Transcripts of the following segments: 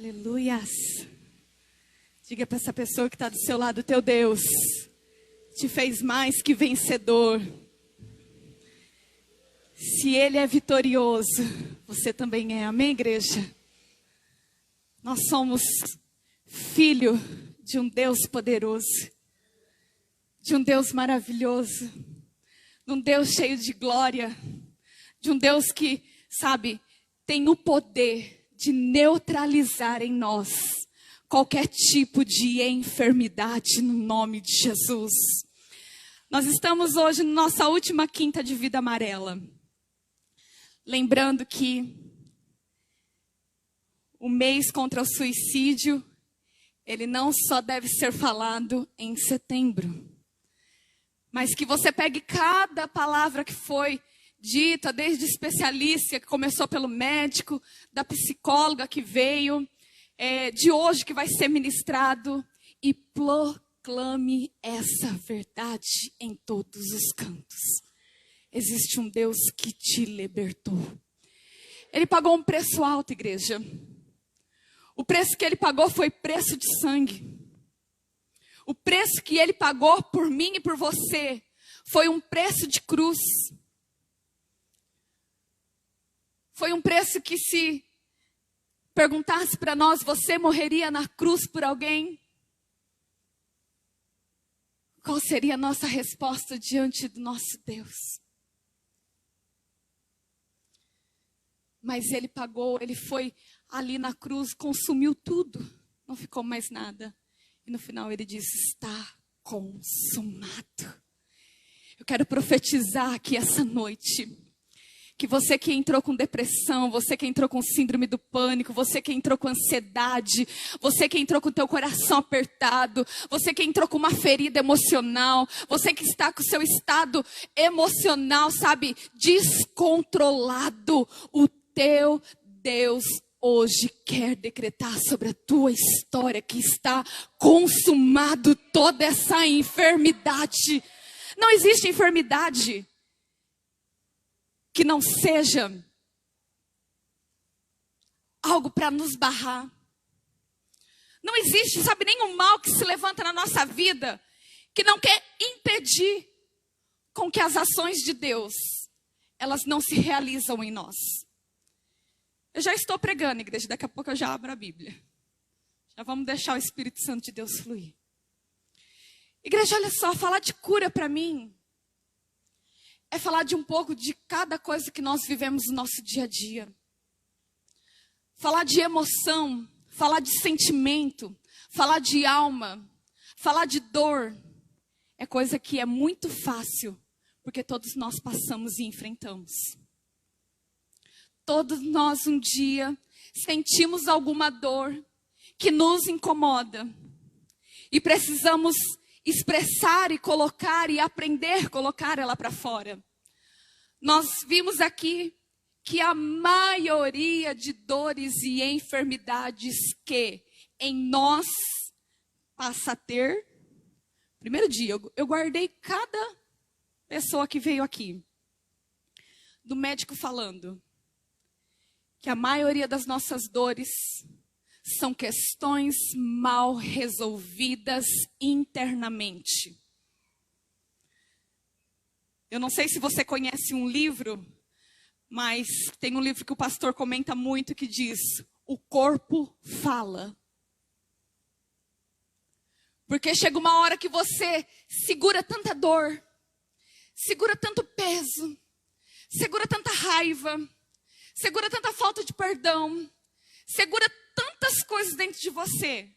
Aleluias. Diga para essa pessoa que está do seu lado, teu Deus te fez mais que vencedor. Se Ele é vitorioso, você também é. Amém, igreja? Nós somos filho de um Deus poderoso, de um Deus maravilhoso, de um Deus cheio de glória, de um Deus que, sabe, tem o poder de neutralizar em nós qualquer tipo de enfermidade no nome de Jesus. Nós estamos hoje na nossa última quinta de Vida Amarela. Lembrando que o mês contra o suicídio, ele não só deve ser falado em setembro, mas que você pegue cada palavra que foi dita, desde especialista, que começou pelo médico, da psicóloga que veio, de hoje que vai ser ministrado, e proclame essa verdade em todos os cantos. Existe um Deus que te libertou. Ele pagou um preço alto, igreja. O preço que Ele pagou foi preço de sangue. O preço que Ele pagou por mim e por você foi um preço de cruz. Foi um preço que, se perguntasse para nós, você morreria na cruz por alguém? Qual seria a nossa resposta diante do nosso Deus? Mas Ele pagou, Ele foi ali na cruz, consumiu tudo, não ficou mais nada. E no final Ele disse, está consumado. Eu quero profetizar aqui essa noite, que você que entrou com depressão, você que entrou com síndrome do pânico, você que entrou com ansiedade, você que entrou com o teu coração apertado, você que entrou com uma ferida emocional, você que está com o seu estado emocional, sabe, descontrolado, o teu Deus hoje quer decretar sobre a tua história que está consumado toda essa enfermidade. Não existe enfermidade que não seja algo para nos barrar. Não existe, sabe, nenhum mal que se levanta na nossa vida que não quer impedir com que as ações de Deus, elas não se realizam em nós. Eu já estou pregando, igreja, daqui a pouco eu já abro a Bíblia. Já vamos deixar o Espírito Santo de Deus fluir. Igreja, olha só, falar de cura para mim é falar de um pouco de cada coisa que nós vivemos no nosso dia a dia. Falar de emoção, falar de sentimento, falar de alma, falar de dor, é coisa que é muito fácil, porque todos nós passamos e enfrentamos. Todos nós um dia sentimos alguma dor que nos incomoda e precisamos expressar e colocar e aprender a colocar ela para fora. Nós vimos aqui que a maioria de dores e enfermidades que em nós passa a ter. Primeiro dia, eu guardei cada pessoa que veio aqui, do médico falando que a maioria das nossas dores são questões mal resolvidas internamente. Eu não sei se você conhece um livro, mas tem um livro que o pastor comenta muito que diz, o corpo fala. Porque chega uma hora que você segura tanta dor, segura tanto peso, segura tanta raiva, segura tanta falta de perdão, segura tantas coisas dentro de você,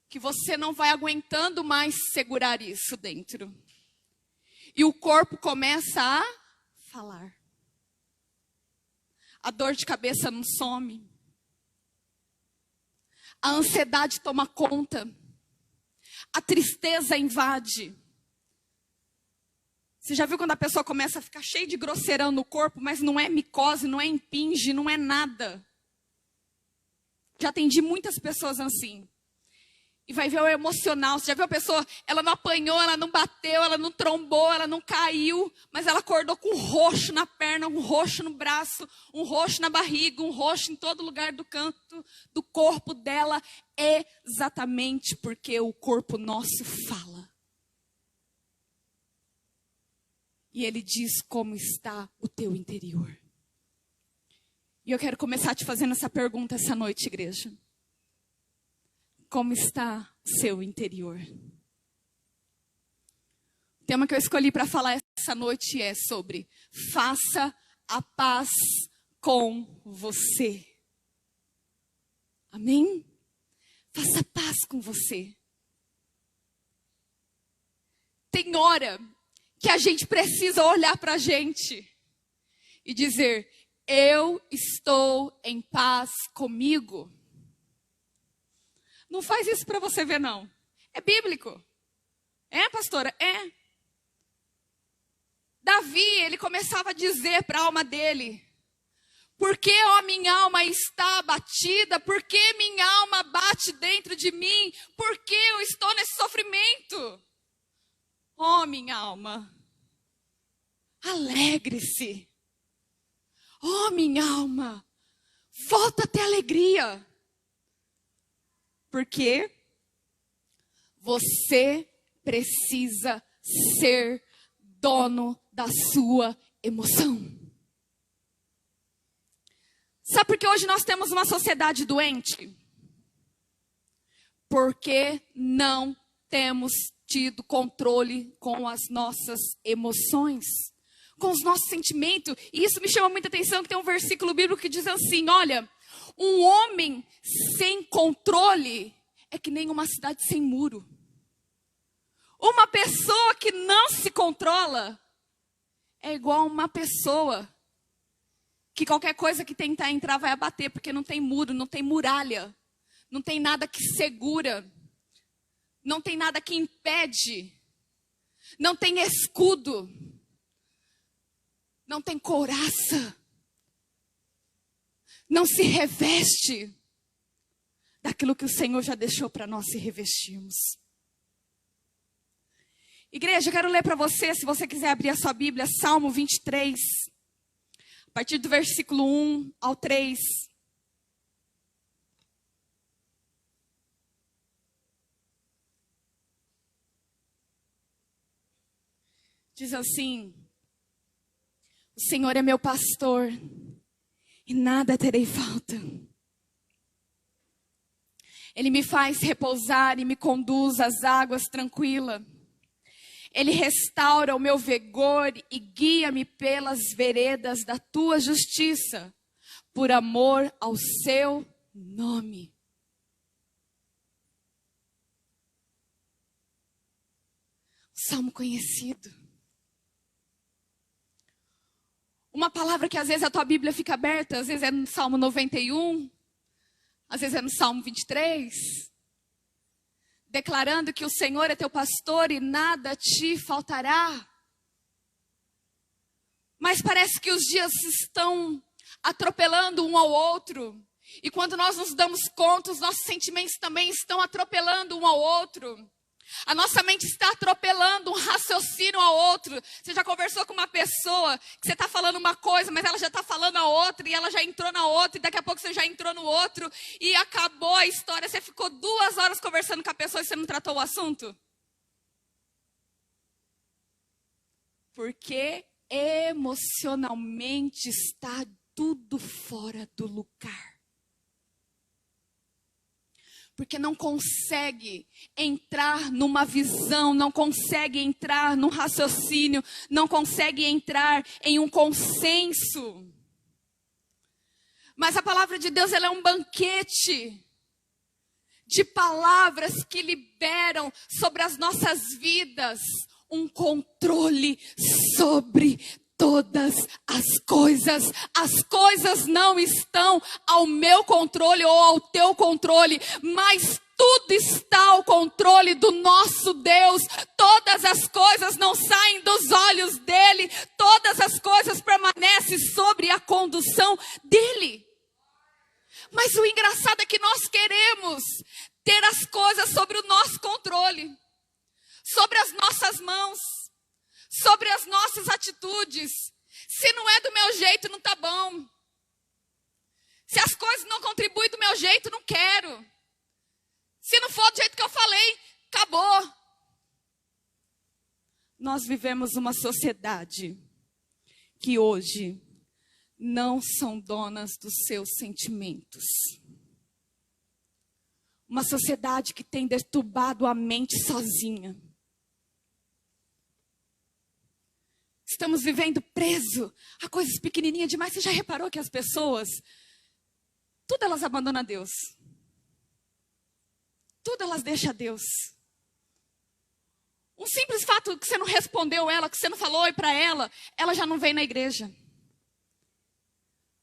que você não vai aguentando mais segurar isso dentro. E o corpo começa a falar. A dor de cabeça não some. A ansiedade toma conta. A tristeza invade. Você já viu quando a pessoa começa a ficar cheia de grosseirão no corpo, mas não é micose, não é impinge, não é nada. Já atendi muitas pessoas assim. e vai ver o emocional. Você já viu a pessoa, ela não apanhou, ela não bateu, ela não trombou, ela não caiu, mas ela acordou com um roxo na perna, um roxo no braço, um roxo na barriga, um roxo em todo lugar do canto do corpo dela, exatamente porque o corpo nosso fala. E ele diz como está o teu interior. E eu quero começar te fazendo essa pergunta essa noite, igreja. Como está o seu interior? O tema que eu escolhi para falar essa noite é sobre faça a paz com você. Amém? Faça a paz com você. Tem hora que a gente precisa olhar para a gente e dizer, eu estou em paz comigo. Não faz isso para você ver, não. É bíblico. É, pastora? É. Davi, ele começava a dizer para a alma dele, por que, ó, minha alma está abatida? Por que minha alma bate dentro de mim? Por que eu estou nesse sofrimento? Ó, minha alma, alegre-se. Ó, minha alma, volta a ter alegria. Porque você precisa ser dono da sua emoção. Sabe por que hoje nós temos uma sociedade doente? Porque não temos tido controle com as nossas emoções, com os nossos sentimentos. E isso me chama muita atenção, que tem um versículo bíblico que diz assim, olha, um homem sem controle é que nem uma cidade sem muro. Uma pessoa que não se controla é igual uma pessoa que qualquer coisa que tentar entrar vai abater, porque não tem muro, não tem muralha, não tem nada que segura, não tem nada que impede, não tem escudo, não tem couraça. Não se reveste daquilo que o Senhor já deixou para nós se revestirmos. Igreja, eu quero ler para você, se você quiser abrir a sua Bíblia, Salmo 23, a partir do versículo 1 ao 3. Diz assim, o Senhor é meu pastor, e nada terei falta. Ele me faz repousar e me conduz às águas tranquilas. Ele restaura o meu vigor e guia-me pelas veredas da tua justiça, por amor ao seu nome. Salmo conhecido. Uma palavra que às vezes a tua Bíblia fica aberta, às vezes é no Salmo 91, às vezes é no Salmo 23, declarando que o Senhor é teu pastor e nada te faltará. Mas parece que os dias estão atropelando um ao outro, e quando nós nos damos conta, os nossos sentimentos também estão atropelando um ao outro. A nossa mente está atropelando um raciocínio ao outro. Você já conversou com uma pessoa que você está falando uma coisa, mas ela já está falando a outra, e ela já entrou na outra, e daqui a pouco você já entrou no outro, e acabou a história. Você ficou 2 horas conversando com a pessoa e você não tratou o assunto? Porque emocionalmente está tudo fora do lugar. Porque não consegue entrar numa visão, não consegue entrar num raciocínio, não consegue entrar em um consenso. Mas a palavra de Deus, ela é um banquete de palavras que liberam sobre as nossas vidas um controle sobre todas as coisas. As coisas não estão ao meu controle ou ao teu controle, mas tudo está ao controle do nosso Deus. Todas as coisas não saem dos olhos dele, todas as coisas permanecem sobre a condução dele. Mas o engraçado é que nós queremos ter as coisas sobre o nosso controle, sobre as nossas mãos, sobre as nossas atitudes. Se não é do meu jeito, não está bom. Se as coisas não contribuem do meu jeito, não quero. Se não for do jeito que eu falei, acabou. Nós vivemos uma sociedade que hoje não são donas dos seus sentimentos. Uma sociedade que tem deturbado a mente sozinha. Estamos vivendo preso a coisas pequenininhas demais. Você já reparou que as pessoas, tudo elas abandonam a Deus. Tudo elas deixam a Deus. Um simples fato que você não respondeu ela, que você não falou oi para ela já não vem na igreja.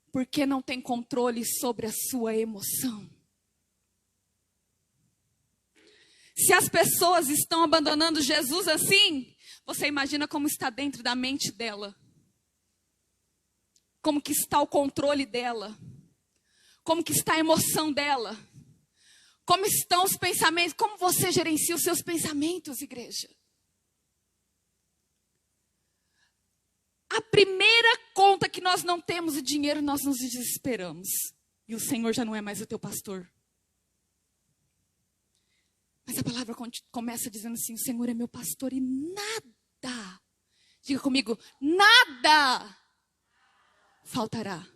Porque não tem controle sobre a sua emoção. Se as pessoas estão abandonando Jesus assim, você imagina como está dentro da mente dela. Como que está o controle dela. Como que está a emoção dela. Como estão os pensamentos. Como você gerencia os seus pensamentos, igreja. A primeira conta que nós não temos o dinheiro, nós nos desesperamos. E o Senhor já não é mais o teu pastor. Mas a palavra começa dizendo assim, o Senhor é meu pastor e nada, diga comigo, nada faltará.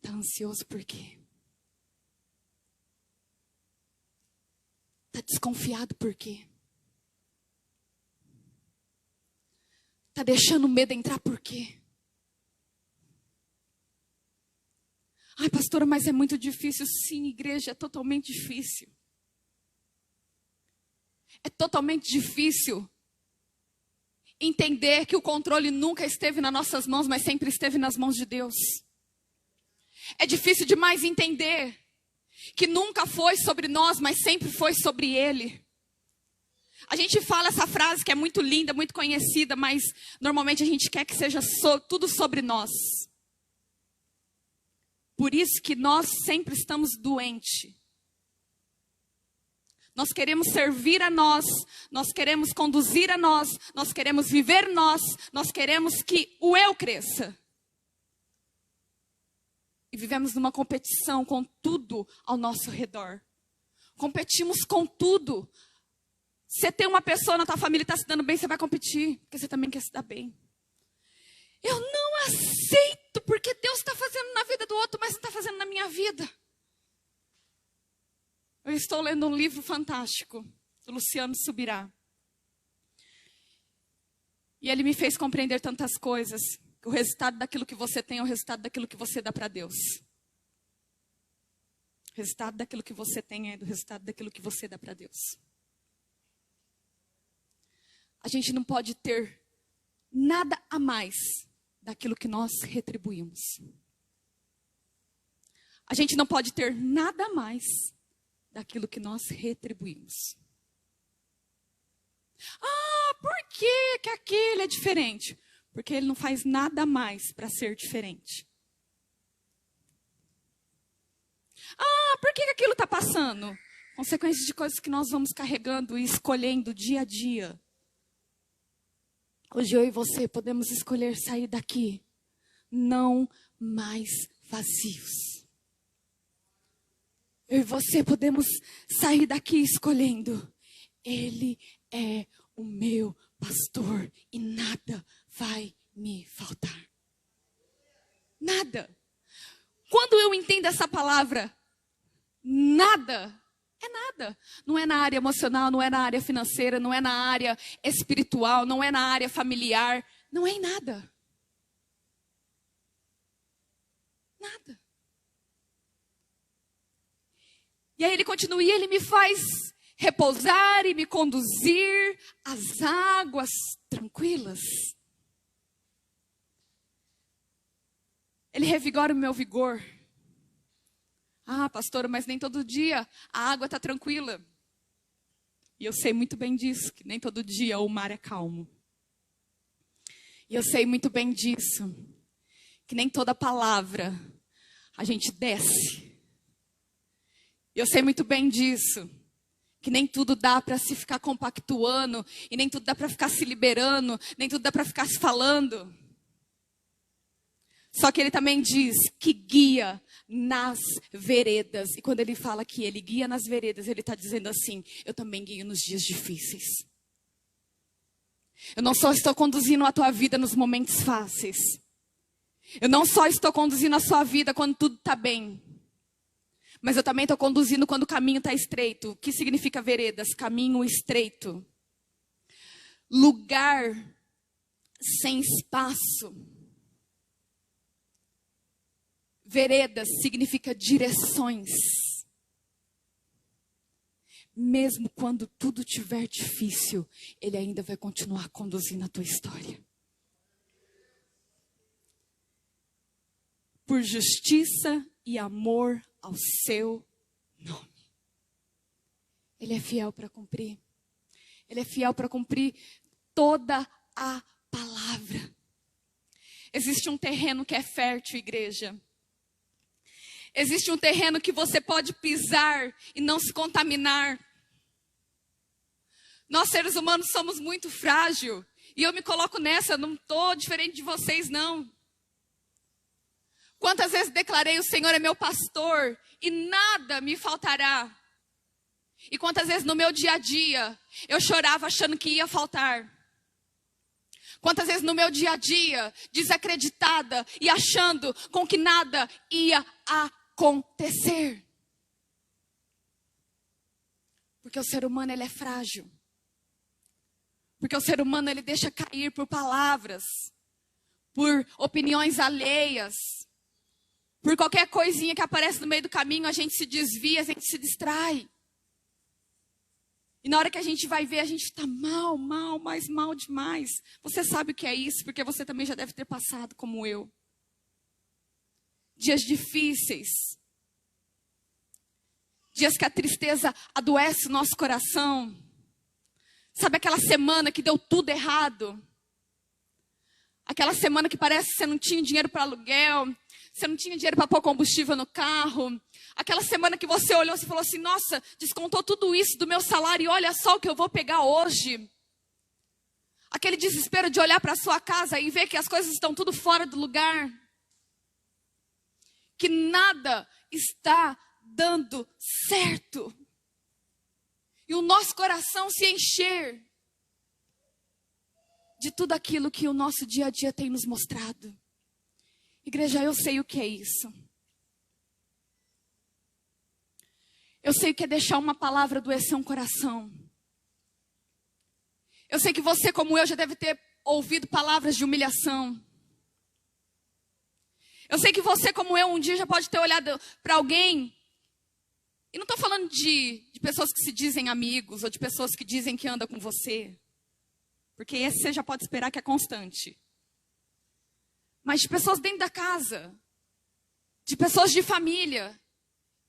Está ansioso por quê? Está desconfiado por quê? Está deixando o medo entrar por quê? Ai, pastora, mas é muito difícil. Sim, igreja, é totalmente difícil. É totalmente difícil entender que o controle nunca esteve nas nossas mãos, mas sempre esteve nas mãos de Deus. É difícil demais entender que nunca foi sobre nós, mas sempre foi sobre Ele. A gente fala essa frase que é muito linda, muito conhecida, mas normalmente a gente quer que seja tudo sobre nós. Por isso que nós sempre estamos doentes. Nós queremos servir a nós queremos conduzir a nós queremos viver nós queremos que o eu cresça. E vivemos numa competição com tudo ao nosso redor. Competimos com tudo. Você tem uma pessoa na tua família que está se dando bem, você vai competir, porque você também quer se dar bem. Eu não aceito, porque Deus está fazendo na vida do outro, mas não está fazendo na minha vida. Eu estou lendo um livro fantástico, do Luciano Subirá. E ele me fez compreender tantas coisas. O resultado daquilo que você tem é o resultado daquilo que você dá para Deus. O resultado daquilo que você tem é do resultado daquilo que você dá para Deus. A gente não pode ter nada a mais daquilo que nós retribuímos. A gente não pode ter nada a mais daquilo que nós retribuímos. Ah, por que que aquele é diferente? Porque ele não faz nada a mais para ser diferente. Ah, por que que aquilo está passando? Consequências de coisas que nós vamos carregando e escolhendo dia a dia. Hoje eu e você podemos escolher sair daqui não mais vazios. Eu e você podemos sair daqui escolhendo. Ele é o meu pastor e nada vai me faltar. Nada. Quando eu entendo essa palavra, nada é nada. Não é na área emocional, não é na área financeira, não é na área espiritual, não é na área familiar. Não é em nada. Nada. E aí ele continua e ele me faz repousar e me conduzir às águas tranquilas. Ele revigora o meu vigor. Ah, pastora, mas nem todo dia a água está tranquila. E eu sei muito bem disso, que nem todo dia o mar é calmo. E eu sei muito bem disso, que nem toda palavra a gente desce. Eu sei muito bem disso. Que nem tudo dá para se ficar compactuando, e nem tudo dá para ficar se liberando, nem tudo dá para ficar se falando. Só que ele também diz que guia nas veredas. E quando ele fala que ele guia nas veredas, ele está dizendo assim, eu também guio nos dias difíceis. Eu não só estou conduzindo a tua vida nos momentos fáceis. Eu não só estou conduzindo a sua vida quando tudo está bem. Mas eu também estou conduzindo quando o caminho está estreito. O que significa veredas? Caminho estreito. Lugar sem espaço. Veredas significa direções. Mesmo quando tudo estiver difícil, Ele ainda vai continuar conduzindo a tua história. Por justiça e amor ao seu nome. Ele é fiel para cumprir. Ele é fiel para cumprir toda a palavra. Existe um terreno que é fértil, igreja. Existe um terreno que você pode pisar e não se contaminar. Nós, seres humanos, somos muito frágeis. E eu me coloco nessa, não estou diferente de vocês, não. Quantas vezes declarei, o Senhor é meu pastor e nada me faltará. E quantas vezes no meu dia a dia eu chorava achando que ia faltar. Quantas vezes no meu dia a dia, desacreditada e achando com que nada ia acontecer. Porque o ser humano, ele é frágil. Porque o ser humano, ele deixa cair por palavras, por opiniões alheias. Por qualquer coisinha que aparece no meio do caminho, a gente se desvia, a gente se distrai. E na hora que a gente vai ver, a gente está mal, mas mal demais. Você sabe o que é isso, porque você também já deve ter passado como eu. Dias difíceis. Dias que a tristeza adoece o nosso coração. Sabe aquela semana que deu tudo errado? Aquela semana que parece que você não tinha dinheiro para aluguel. Você não tinha dinheiro para pôr combustível no carro. Aquela semana que você olhou e falou assim, nossa, descontou tudo isso do meu salário e olha só o que eu vou pegar hoje. Aquele desespero de olhar para a sua casa e ver que as coisas estão tudo fora do lugar. Que nada está dando certo. E o nosso coração se encher de tudo aquilo que o nosso dia a dia tem nos mostrado. Igreja, eu sei o que é isso. Eu sei o que é deixar uma palavra adoecer um coração. Eu sei que você, como eu, já deve ter ouvido palavras de humilhação. Eu sei que você, como eu, um dia já pode ter olhado para alguém. E não estou falando de pessoas que se dizem amigos, ou de pessoas que dizem que andam com você. Porque esse você já pode esperar que é constante. Mas de pessoas dentro da casa, de pessoas de família,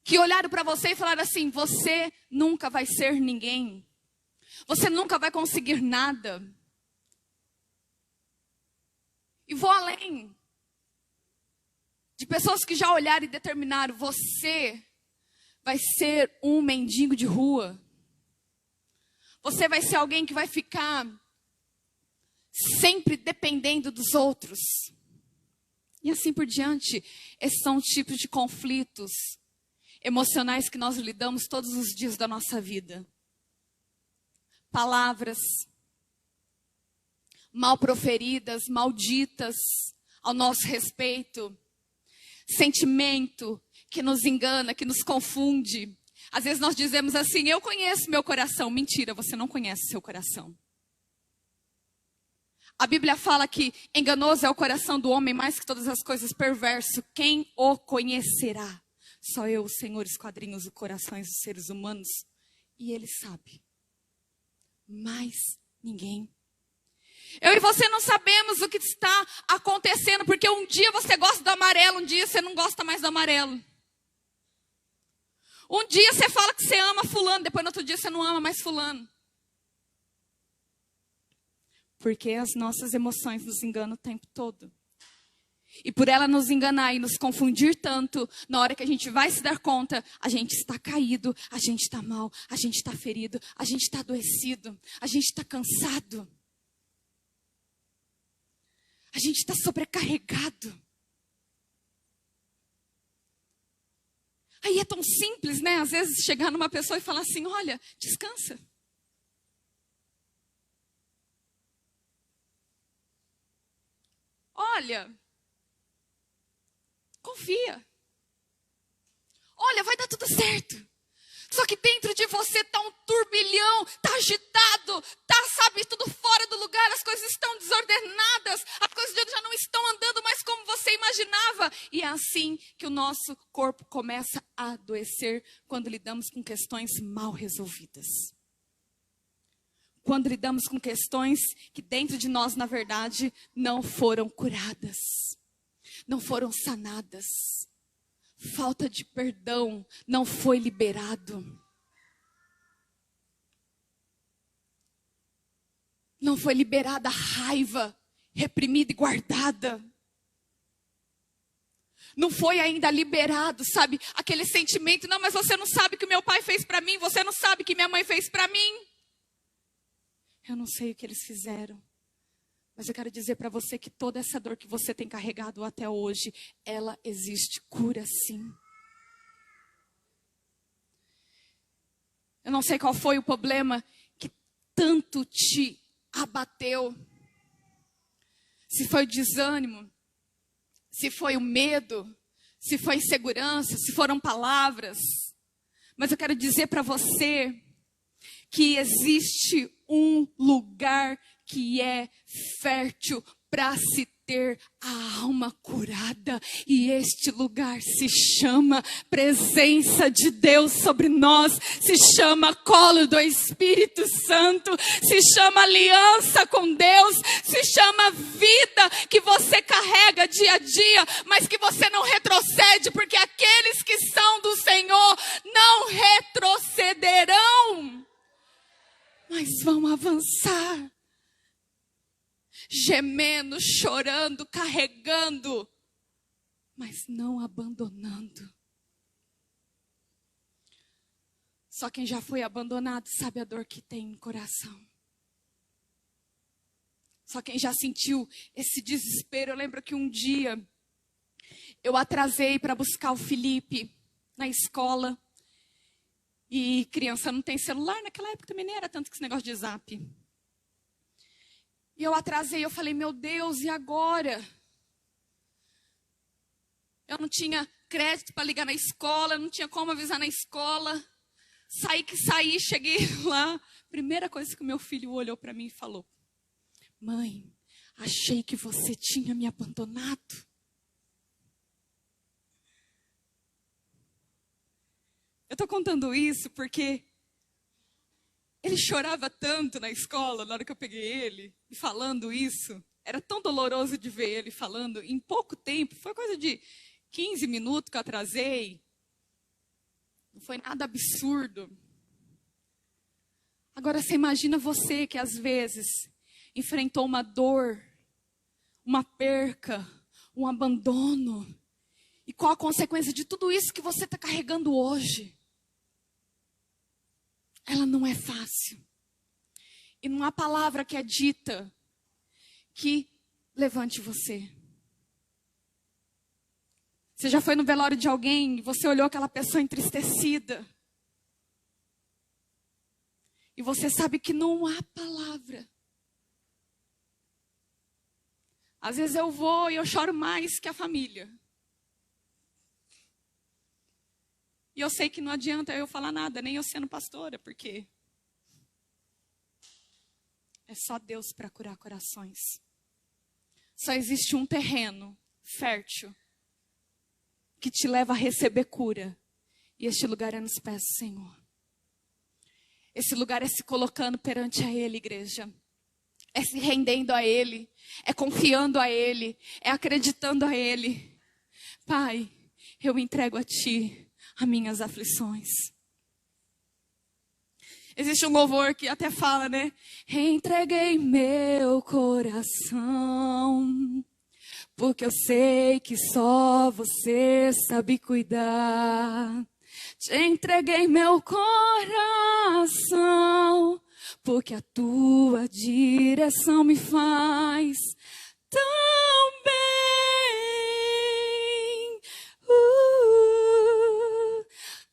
que olharam para você e falaram assim, você nunca vai ser ninguém. Você nunca vai conseguir nada. E vou além. De pessoas que já olharam e determinaram, você vai ser um mendigo de rua. Você vai ser alguém que vai ficar sempre dependendo dos outros. E assim por diante. Esses são os tipos de conflitos emocionais que nós lidamos todos os dias da nossa vida. Palavras mal proferidas, malditas ao nosso respeito. Sentimento que nos engana, que nos confunde. Às vezes nós dizemos assim, eu conheço meu coração. Mentira, você não conhece seu coração. A Bíblia fala que enganoso é o coração do homem mais que todas as coisas, perverso. Quem o conhecerá? Só eu, o Senhor, esquadrinho os corações dos seres humanos. E Ele sabe. Mas ninguém. Eu e você não sabemos o que está acontecendo, porque um dia você gosta do amarelo, um dia você não gosta mais do amarelo. Um dia você fala que você ama fulano, depois no outro dia você não ama mais fulano. Porque as nossas emoções nos enganam o tempo todo. E por ela nos enganar e nos confundir tanto, na hora que a gente vai se dar conta, a gente está caído, a gente está mal, a gente está ferido, a gente está adoecido, a gente está cansado. A gente está sobrecarregado. Aí é tão simples, né? Às vezes chegar numa pessoa e falar assim, olha, descansa. Olha, confia. Olha, vai dar tudo certo. Só que dentro de você está um turbilhão, está agitado, está, sabe, tudo fora do lugar, as coisas estão desordenadas, as coisas já não estão andando mais como você imaginava. E é assim que o nosso corpo começa a adoecer quando lidamos com questões mal resolvidas. Quando lidamos com questões que dentro de nós, na verdade, não foram curadas, não foram sanadas. Falta de perdão não foi liberado. Não foi liberada a raiva reprimida e guardada. Não foi ainda liberado, sabe, aquele sentimento, não, mas você não sabe o que meu pai fez para mim, você não sabe o que minha mãe fez para mim. Eu não sei o que eles fizeram. Mas eu quero dizer para você que toda essa dor que você tem carregado até hoje, ela existe cura sim. Eu não sei qual foi o problema que tanto te abateu. Se foi o desânimo, se foi o medo, se foi a insegurança, se foram palavras. Mas eu quero dizer para você que existe um lugar que é fértil para se ter a alma curada. E este lugar se chama presença de Deus sobre nós, se chama colo do Espírito Santo, se chama aliança com Deus, se chama vida que você carrega dia a dia, mas que você não retrocede, porque aqueles que são do Senhor não retrocederão, mas vão avançar. Gemendo, chorando, carregando, mas não abandonando. Só quem já foi abandonado sabe a dor que tem no coração. Só quem já sentiu esse desespero. Eu lembro que um dia eu atrasei para buscar o Felipe na escola. E criança não tem celular, naquela época também nem era tanto que esse negócio de zap. E eu atrasei, eu falei, meu Deus, e agora? Eu não tinha crédito para ligar na escola, não tinha como avisar na escola. Saí, cheguei lá. Primeira coisa que o meu filho olhou para mim e falou, mãe, achei que você tinha me abandonado. Eu estou contando isso porque ele chorava tanto na escola, na hora que eu peguei ele, e falando isso. Era tão doloroso de ver ele falando em pouco tempo. Foi coisa de 15 minutos que eu atrasei. Não foi nada absurdo. Agora você imagina você que às vezes enfrentou uma dor, uma perca, um abandono. E qual a consequência de tudo isso que você está carregando hoje? Ela não é fácil. E não há palavra que é dita que levante você. Você já foi no velório de alguém e você olhou aquela pessoa entristecida. E você sabe que não há palavra. Às vezes eu vou e eu choro mais que a família. E eu sei que não adianta eu falar nada, nem eu sendo pastora, porque é só Deus para curar corações. Só existe um terreno fértil que te leva a receber cura. E este lugar é nos pés do Senhor. Esse lugar é se colocando perante a Ele, igreja. É se rendendo a Ele. É confiando a Ele. É acreditando a Ele. Pai, eu entrego a Ti as minhas aflições. Existe um louvor que até fala, né? Entreguei meu coração porque eu sei que só você sabe cuidar. Te entreguei meu coração, porque a tua direção me faz tão bem,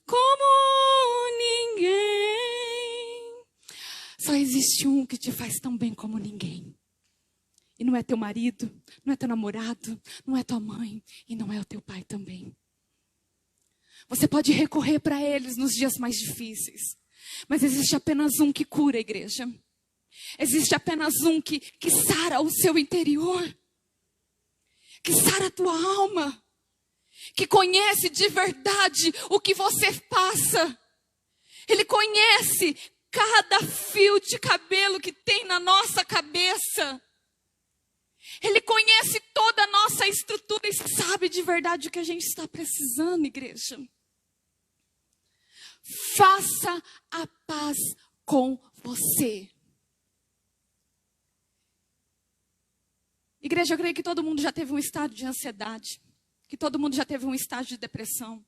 como ninguém. Só existe um que te faz tão bem como ninguém. E não é teu marido, não é teu namorado, não é tua mãe e não é o teu pai também. Você pode recorrer para eles nos dias mais difíceis. Mas existe apenas um que cura a igreja. Existe apenas um que sara o seu interior. Que sara a tua alma. Que conhece de verdade o que você passa. Ele conhece cada fio de cabelo que tem na nossa cabeça. Ele conhece toda a nossa estrutura e sabe de verdade o que a gente está precisando, igreja. Faça a paz com você. Igreja, eu creio que todo mundo já teve um estado de ansiedade. Que todo mundo já teve um estágio de depressão.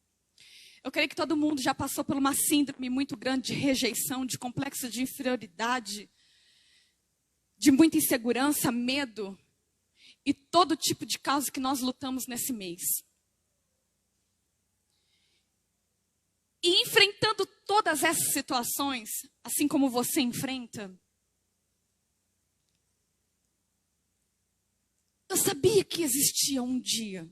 Eu creio que todo mundo já passou por uma síndrome muito grande de rejeição, de complexo de inferioridade, de muita insegurança, medo e todo tipo de causa que nós lutamos nesse mês. E enfrentando todas essas situações, assim como você enfrenta, eu sabia que existia um dia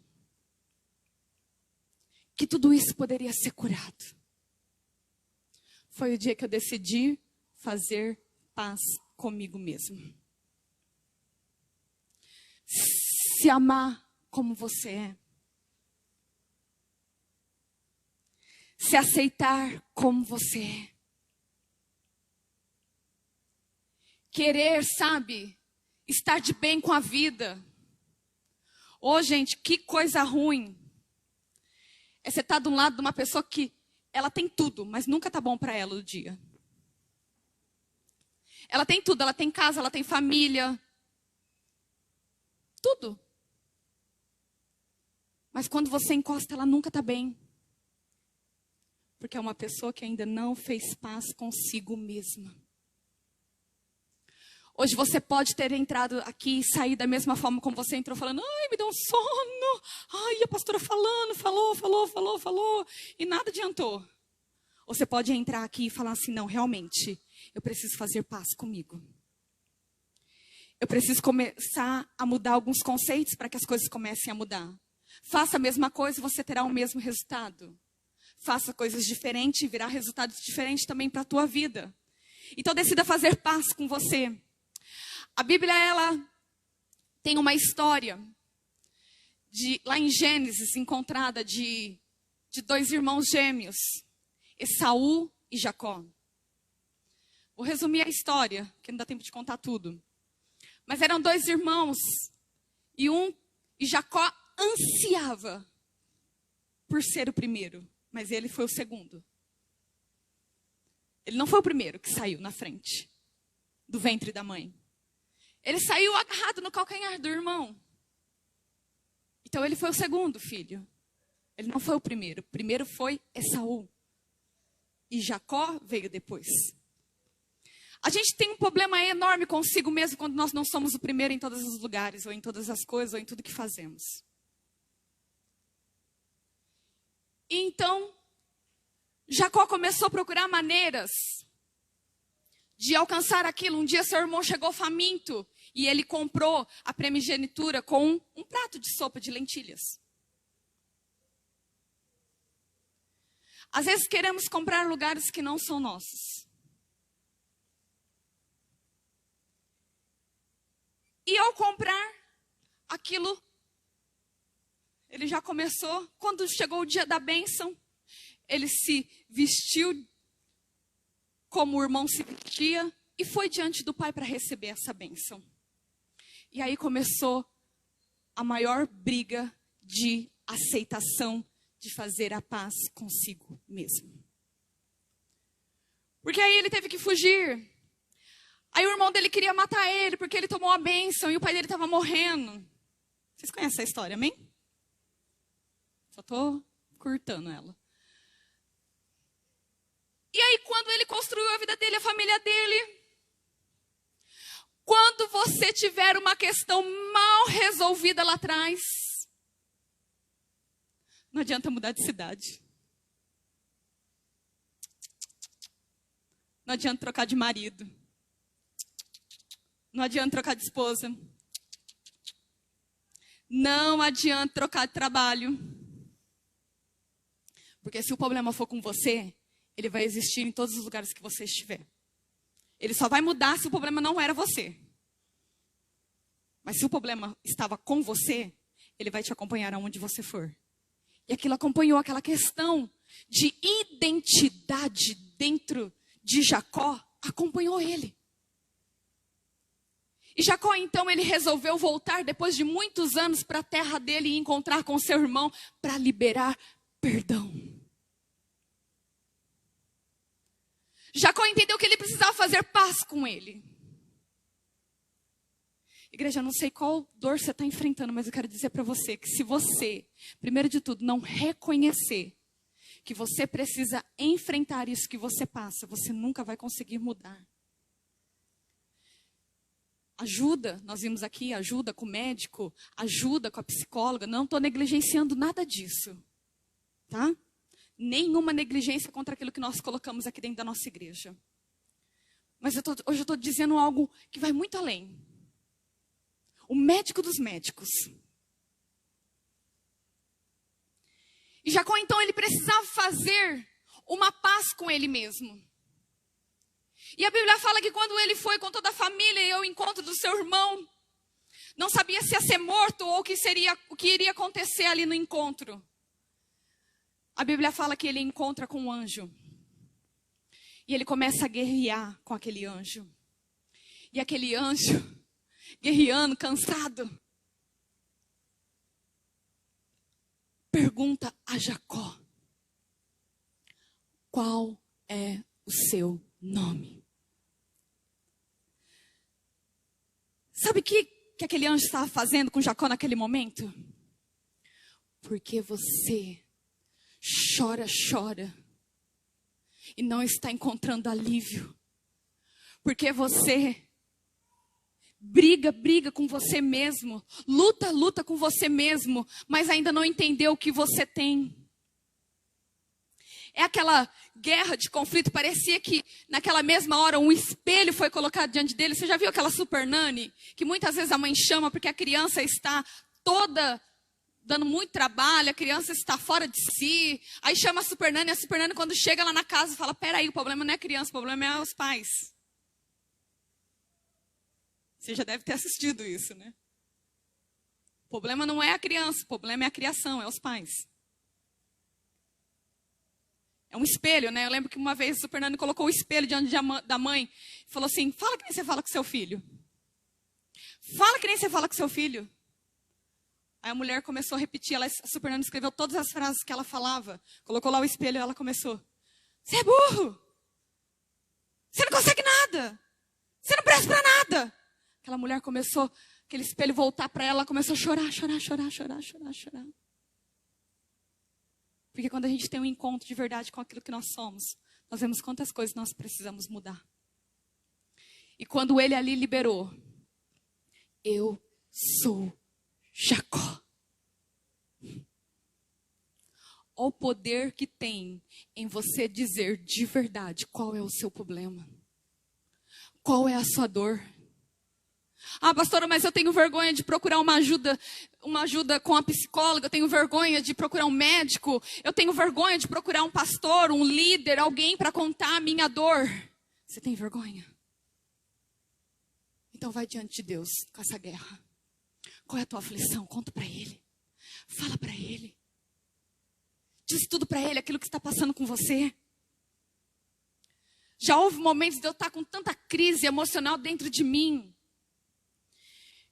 que tudo isso poderia ser curado. Foi o dia que eu decidi fazer paz comigo mesmo. Se amar como você é. Se aceitar como você é. Querer, sabe, estar de bem com a vida. Ô, gente, que coisa ruim. É você estar do lado de uma pessoa que ela tem tudo, mas nunca tá bom para ela o dia. Ela tem tudo, ela tem casa, ela tem família. Tudo. Mas quando você encosta, ela nunca tá bem. Porque é uma pessoa que ainda não fez paz consigo mesma. Hoje você pode ter entrado aqui e sair da mesma forma como você entrou, falando, ai, me deu um sono. Ai, a pastora falando, falou, e nada adiantou. Ou você pode entrar aqui e falar assim, não, realmente, eu preciso fazer paz comigo. Eu preciso começar a mudar alguns conceitos para que as coisas comecem a mudar. Faça a mesma coisa e você terá o mesmo resultado. Faça coisas diferentes e virá resultados diferentes também para a tua vida. Então decida fazer paz com você. A Bíblia, ela tem uma história, lá em Gênesis, encontrada de dois irmãos gêmeos, Esaú e Jacó. Vou resumir a história, porque não dá tempo de contar tudo. Mas eram dois irmãos, e Jacó ansiava por ser o primeiro, mas ele foi o segundo. Ele não foi o primeiro que saiu na frente do ventre da mãe. Ele saiu agarrado no calcanhar do irmão. Então ele foi o segundo filho. Ele não foi o primeiro. O primeiro foi Esaú. E Jacó veio depois. A gente tem um problema enorme consigo mesmo quando nós não somos o primeiro em todos os lugares, ou em todas as coisas, ou em tudo que fazemos. E então, Jacó começou a procurar maneiras de alcançar aquilo. Um dia seu irmão chegou faminto e ele comprou a primogenitura com um prato de sopa de lentilhas. Às vezes queremos comprar lugares que não são nossos. E ao comprar aquilo, ele já começou, quando chegou o dia da bênção, ele se vestiu como o irmão se vestia e foi diante do pai para receber essa bênção. E aí começou a maior briga de aceitação, de fazer a paz consigo mesmo. Porque aí ele teve que fugir. Aí o irmão dele queria matar ele porque ele tomou a bênção e o pai dele estava morrendo. Vocês conhecem essa história, amém? Só estou curtando ela. E aí, quando ele construiu a vida dele, a família dele, quando você tiver uma questão mal resolvida lá atrás, não adianta mudar de cidade. Não adianta trocar de marido. Não adianta trocar de esposa. Não adianta trocar de trabalho. Porque se o problema for com você, ele vai existir em todos os lugares que você estiver. Ele só vai mudar se o problema não era você. Mas se o problema estava com você, ele vai te acompanhar aonde você for. E aquilo acompanhou aquela questão de identidade dentro de Jacó, acompanhou ele. E Jacó, então, ele resolveu voltar depois de muitos anos para a terra dele e encontrar com seu irmão para liberar perdão. Jacó entendeu que ele precisava fazer paz com ele. Igreja, eu não sei qual dor você está enfrentando, mas eu quero dizer para você que se você, primeiro de tudo, não reconhecer que você precisa enfrentar isso que você passa, você nunca vai conseguir mudar. Ajuda, nós vimos aqui, ajuda com o médico, ajuda com a psicóloga, não estou negligenciando nada disso, tá? Nenhuma negligência contra aquilo que nós colocamos aqui dentro da nossa igreja. Mas hoje eu estou dizendo algo que vai muito além. O médico dos médicos. E Jacó, então, ele precisava fazer uma paz com ele mesmo. E a Bíblia fala que quando ele foi com toda a família e ao encontro do seu irmão, não sabia se ia ser morto ou o que iria acontecer ali no encontro. A Bíblia fala que ele encontra com um anjo. E ele começa a guerrear com aquele anjo. E aquele anjo, guerreando, cansado, pergunta a Jacó: qual é o seu nome? Sabe o que aquele anjo estava fazendo com Jacó naquele momento? Porque você chora e não está encontrando alívio. Porque você briga com você mesmo, luta com você mesmo, mas ainda não entendeu o que você tem. É aquela guerra de conflito, parecia que naquela mesma hora um espelho foi colocado diante dele. Você já viu aquela super nanny? Que muitas vezes a mãe chama porque a criança está toda dando muito trabalho, a criança está fora de si. Aí chama a super nanny quando chega lá na casa fala: peraí, o problema não é a criança, o problema é os pais. Você já deve ter assistido isso, né? O problema não é a criança, o problema é a criação, é os pais. É um espelho, né? Eu lembro que uma vez o Super Nani colocou o espelho diante da mãe e falou assim: fala que nem você fala com seu filho. Fala que nem você fala com seu filho. Aí a mulher começou a repetir, a Super Nani escreveu todas as frases que ela falava, colocou lá o espelho e ela começou: você é burro! Você não consegue nada! Você não presta pra nada! Aquela mulher começou, aquele espelho voltar para ela, começou a chorar. Porque quando a gente tem um encontro de verdade com aquilo que nós somos, nós vemos quantas coisas nós precisamos mudar. E quando ele ali liberou: eu sou Jacó. Olha o poder que tem em você dizer de verdade qual é o seu problema. Qual é a sua dor. Ah, pastora, mas eu tenho vergonha de procurar uma ajuda com a psicóloga, eu tenho vergonha de procurar um médico, eu tenho vergonha de procurar um pastor, um líder, alguém para contar a minha dor. Você tem vergonha? Então vai diante de Deus com essa guerra. Qual é a tua aflição? Conta para Ele. Fala para Ele. Diz tudo para Ele, aquilo que está passando com você. Já houve momentos de eu estar com tanta crise emocional dentro de mim.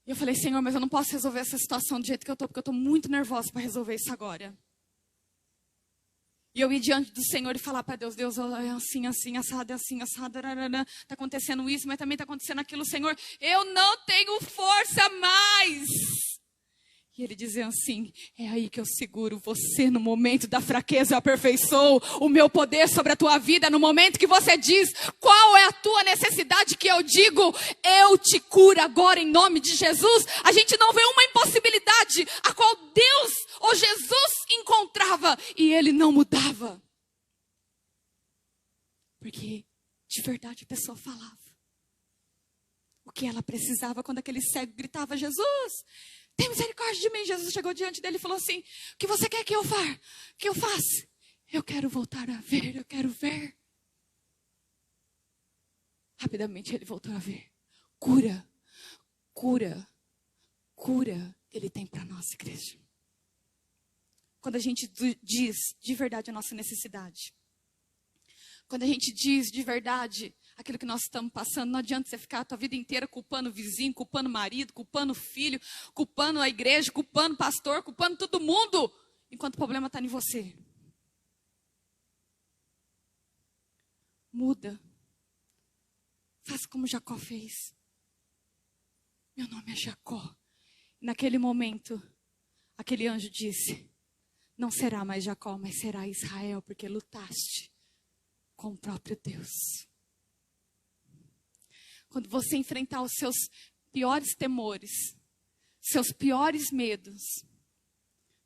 E eu falei: Senhor, mas eu não posso resolver essa situação do jeito que eu estou, porque eu estou muito nervosa para resolver isso agora. E eu ir diante do Senhor e falar para Deus: Deus, é assim, assado, está acontecendo isso, mas também está acontecendo aquilo. Senhor, eu não tenho força mais. E ele dizia assim, é aí que eu seguro você no momento da fraqueza, eu aperfeiçoo o meu poder sobre a tua vida. No momento que você diz, qual é a tua necessidade, que eu digo, eu te curo agora em nome de Jesus. A gente não vê uma impossibilidade a qual Deus ou Jesus encontrava e ele não mudava. Porque de verdade a pessoa falava o que ela precisava quando aquele cego gritava, Jesus, tem misericórdia de mim. Jesus chegou diante dele e falou assim, o que você quer que eu faça? Eu quero voltar a ver, eu quero ver. Rapidamente ele voltou a ver. Cura, cura, cura ele tem para nós, igreja. Quando a gente diz de verdade a nossa necessidade, quando a gente diz de verdade aquilo que nós estamos passando, não adianta você ficar a tua vida inteira culpando o vizinho, culpando o marido, culpando o filho, culpando a igreja, culpando o pastor, culpando todo mundo, enquanto o problema está em você. Muda. Faça como Jacó fez. Meu nome é Jacó. Naquele momento, aquele anjo disse, não será mais Jacó, mas será Israel, porque lutaste com o próprio Deus. Quando você enfrentar os seus piores temores, seus piores medos,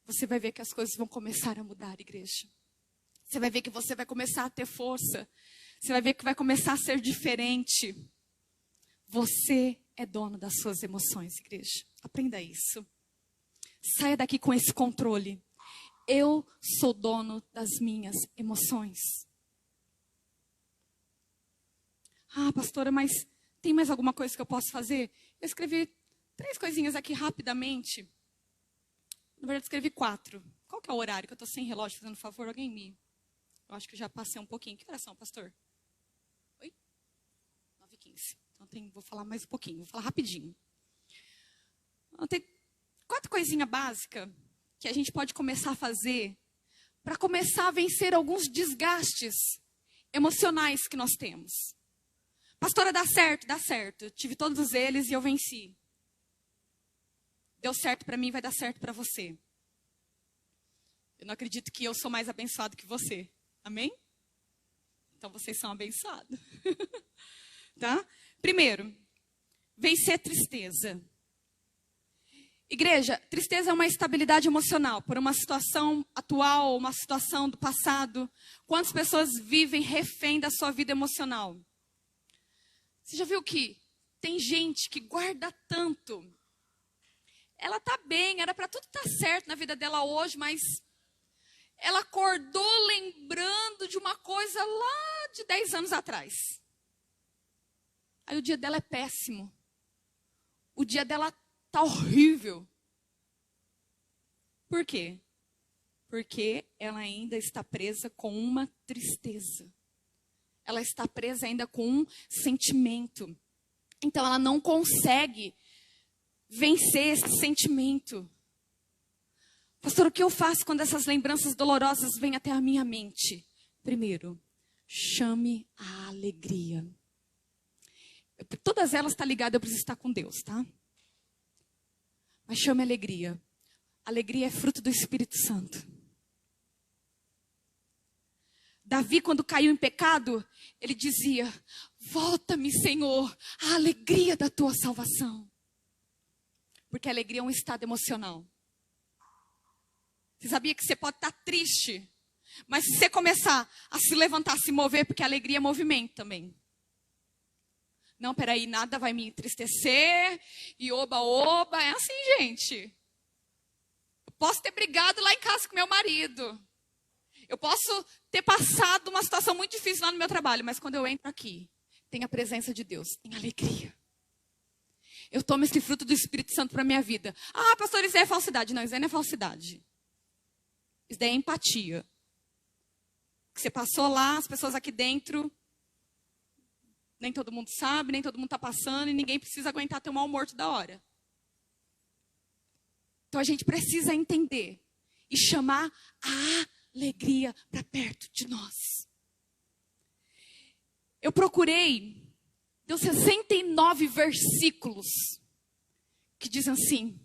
você vai ver que as coisas vão começar a mudar, igreja. Você vai ver que você vai começar a ter força. Você vai ver que vai começar a ser diferente. Você é dono das suas emoções, igreja. Aprenda isso. Saia daqui com esse controle. Eu sou dono das minhas emoções. Ah, pastora, mas tem mais alguma coisa que eu posso fazer? Eu escrevi 3 coisinhas aqui rapidamente. Na verdade, escrevi 4. Qual que é o horário? Que eu estou sem relógio, fazendo favor? Alguém me... Eu acho que eu já passei um pouquinho. Que horas são, pastor? Oi? 9h15. Então vou falar mais um pouquinho. Vou falar rapidinho. Então, tem 4 coisinhas básicas que a gente pode começar a fazer para começar a vencer alguns desgastes emocionais que nós temos. Pastora, dá certo, dá certo. Tive todos eles e eu venci. Deu certo para mim, vai dar certo para você. Eu não acredito que eu sou mais abençoado que você. Amém? Então vocês são abençoados. Tá? Primeiro, vencer tristeza. Igreja, tristeza é uma instabilidade emocional por uma situação atual, uma situação do passado. Quantas pessoas vivem refém da sua vida emocional? Você já viu que tem gente que guarda tanto? Ela tá bem, era para tudo estar certo na vida dela hoje, mas ela acordou lembrando de uma coisa lá de 10 anos atrás. Aí o dia dela é péssimo. O dia dela tá horrível. Por quê? Porque ela ainda está presa com uma tristeza. Ela está presa ainda com um sentimento. Então ela não consegue vencer esse sentimento. Pastor, o que eu faço quando essas lembranças dolorosas vêm até a minha mente? Primeiro, chame a alegria. Todas elas estão ligadas, eu preciso estar com Deus, tá? Mas chame a alegria. Alegria é fruto do Espírito Santo. Davi, quando caiu em pecado, ele dizia, volta-me, Senhor, a alegria da tua salvação. Porque a alegria é um estado emocional. Você sabia que você pode estar triste, mas se você começar a se levantar, a se mover, porque a alegria é movimento também. Não, peraí, nada vai me entristecer, e oba, oba, é assim, gente. Eu posso ter brigado lá em casa com meu marido. Eu posso ter passado uma situação muito difícil lá no meu trabalho, mas quando eu entro aqui, tem a presença de Deus, tem alegria. Eu tomo esse fruto do Espírito Santo para a minha vida. Ah, pastor, isso é falsidade. Não, isso aí não é falsidade. Isso daí é empatia. Que você passou lá, as pessoas aqui dentro, nem todo mundo sabe, nem todo mundo está passando, e ninguém precisa aguentar ter um mau humor toda hora. Então a gente precisa entender e chamar a alegria para perto de nós. Eu procurei, deu 69 versículos que dizem assim,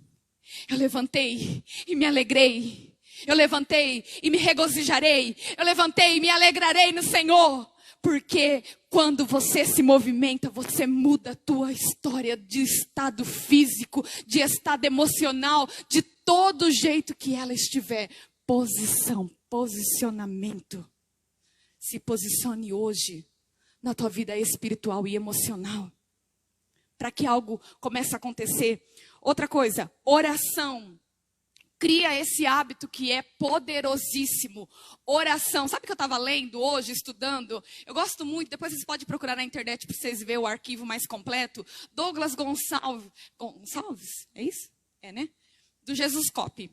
Eu levantei e me alegrei. Eu levantei e me regozijarei. Eu levantei e me alegrarei no Senhor. Porque quando você se movimenta, você muda a tua história de estado físico, de estado emocional, de todo jeito que ela estiver. Posicionamento. Se posicione hoje na tua vida espiritual e emocional, para que algo comece a acontecer. Outra coisa, oração. Cria esse hábito que é poderosíssimo. Oração. Sabe o que eu estava lendo hoje, estudando? Eu gosto muito, depois vocês podem procurar na internet para vocês verem o arquivo mais completo. Douglas Gonçalves, é isso? É, né? Do Jesuscope.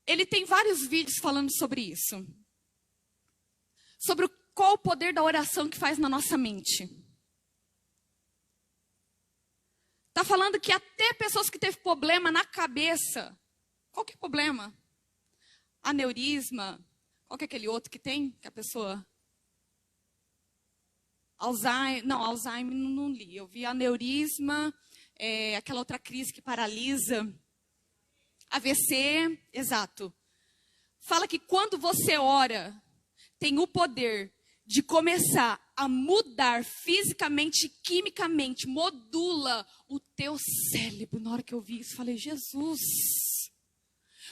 Ele tem vários vídeos falando sobre isso. Sobre qual o poder da oração que faz na nossa mente. Está falando que até pessoas que teve problema na cabeça. Qual que é o problema? Aneurisma. Qual que é aquele outro que tem? Que a pessoa... Alzheimer. Não, Alzheimer não li. Eu vi aneurisma, aquela outra crise que paralisa. AVC, exato. Fala que quando você ora, tem o poder de começar a mudar fisicamente, quimicamente, modula o teu cérebro. Na hora que eu vi isso, falei, Jesus...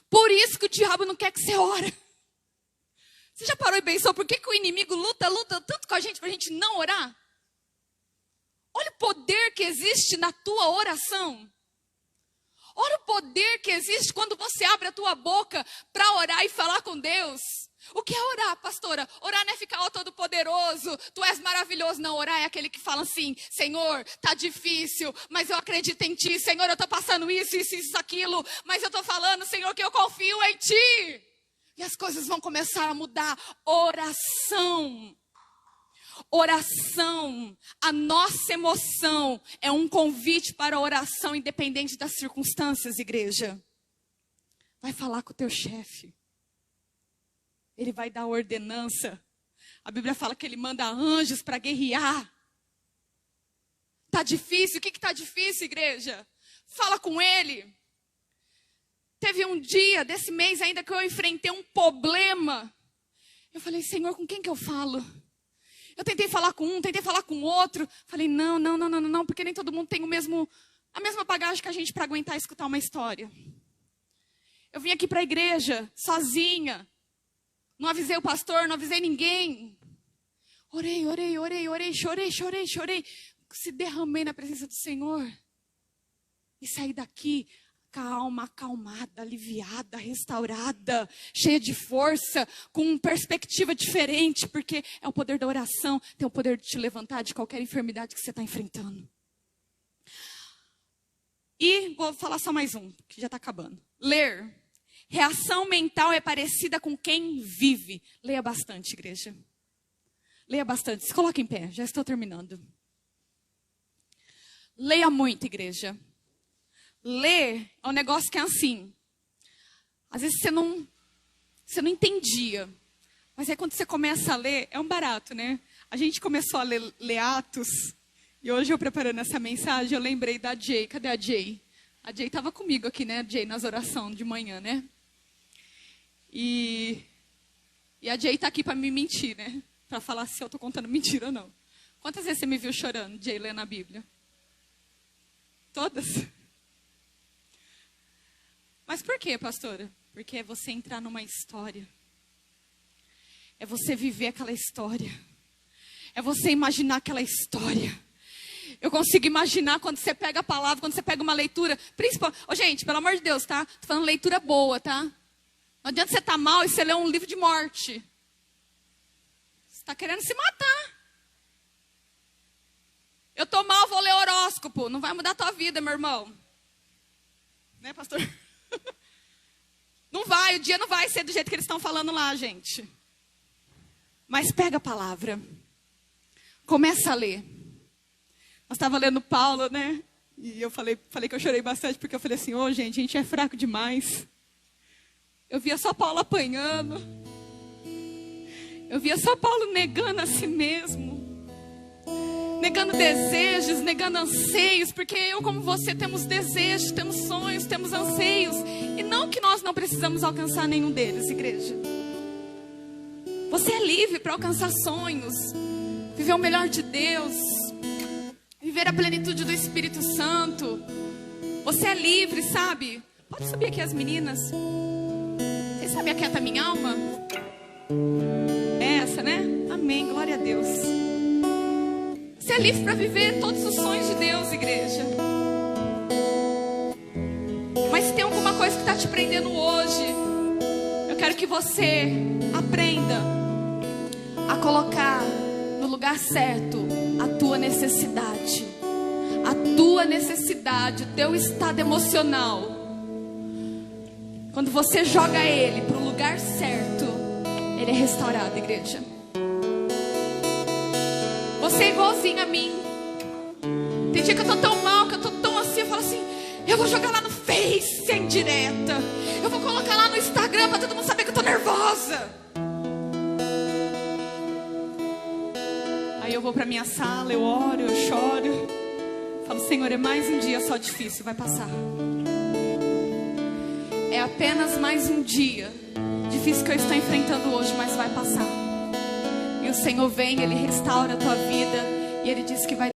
Por isso que o diabo não quer que você ore. Você já parou e pensou por que o inimigo luta tanto com a gente para a gente não orar? Olha o poder que existe na tua oração. Olha o poder que existe quando você abre a tua boca para orar e falar com Deus. O que é orar, pastora? Orar não é ficar, ó, todo poderoso, tu és maravilhoso. Não, orar é aquele que fala assim, Senhor, tá difícil, mas eu acredito em ti. Senhor, eu tô passando isso, aquilo, mas eu tô falando, Senhor, que eu confio em ti. E as coisas vão começar a mudar. Oração. Oração, a nossa emoção é um convite para a oração independente das circunstâncias, igreja. Vai falar com o teu chefe. Ele vai dar ordenança. A Bíblia fala que ele manda anjos para guerrear. Tá difícil? O que tá difícil, igreja? Fala com ele. Teve um dia desse mês ainda que eu enfrentei um problema. Eu falei, Senhor, com quem que eu falo? Eu tentei falar com um, tentei falar com outro. Falei, não, porque nem todo mundo tem a mesma bagagem que a gente para aguentar escutar uma história. Eu vim aqui para a igreja, sozinha. Não avisei o pastor, não avisei ninguém. Orei, chorei. Se derramei na presença do Senhor. E saí daqui calma, acalmada, aliviada, restaurada, cheia de força, com perspectiva diferente, porque é o poder da oração, tem o poder de te levantar de qualquer enfermidade que você está enfrentando. E vou falar só mais um, que já está acabando. Ler. Reação mental é parecida com quem vive. Leia bastante, igreja. Leia bastante. Se coloque em pé, já estou terminando. Leia muito, igreja. Ler é um negócio que é assim. Às vezes você não entendia. Mas aí quando você começa a ler, é um barato, né? A gente começou a ler Atos. E hoje eu preparando essa mensagem, eu lembrei da Jay. Cadê a Jay? A Jay estava comigo aqui, né, Jay, nas orações de manhã, né? E a Jay está aqui para me mentir, né? Para falar se eu estou contando mentira ou não. Quantas vezes você me viu chorando, Jay, lendo a Bíblia? Todas? Mas por quê, pastora? Porque é você entrar numa história. É você viver aquela história. É você imaginar aquela história. Eu consigo imaginar quando você pega a palavra, quando você pega uma leitura. Gente, pelo amor de Deus, tá? Tô falando leitura boa, tá? Não adianta você estar mal e você ler um livro de morte. Você está querendo se matar. Eu tô mal, vou ler horóscopo. Não vai mudar a tua vida, meu irmão. Né, pastor? Não vai, o dia não vai ser do jeito que eles estão falando lá, gente. Mas pega a palavra. Começa a ler. Nós estávamos lendo Paulo, né? E eu falei que eu chorei bastante, porque eu falei assim, gente, a gente é fraco demais. Eu via só Paulo apanhando. Eu via só Paulo negando a si mesmo. negando desejos, negando anseios, porque eu como você temos desejos, temos sonhos, temos anseios, e não que nós não precisamos alcançar nenhum deles, igreja. Você é livre para alcançar sonhos, viver o melhor de Deus, viver a plenitude do Espírito Santo. Você é livre, sabe? Pode subir aqui as meninas. Vocês sabem a quieta minha alma? É essa, né? Amém, glória a Deus. Você é livre para viver todos os sonhos de Deus, igreja. Mas se tem alguma coisa que está te prendendo hoje, eu quero que você aprenda a colocar no lugar certo a tua necessidade. A tua necessidade, o teu estado emocional. Quando você joga ele para o lugar certo, ele é restaurado, igreja. Você é igualzinho a mim. Tem dia que eu tô tão mal, que eu tô tão assim, eu falo assim, eu vou jogar lá no Face em direta. Eu vou colocar lá no Instagram para todo mundo saber que eu tô nervosa. Aí eu vou pra minha sala, eu oro, eu choro. Falo, Senhor, é mais um dia só difícil, vai passar. É apenas mais um dia difícil que eu estou enfrentando hoje, mas vai passar. E o Senhor vem, Ele restaura a tua vida, e Ele diz que vai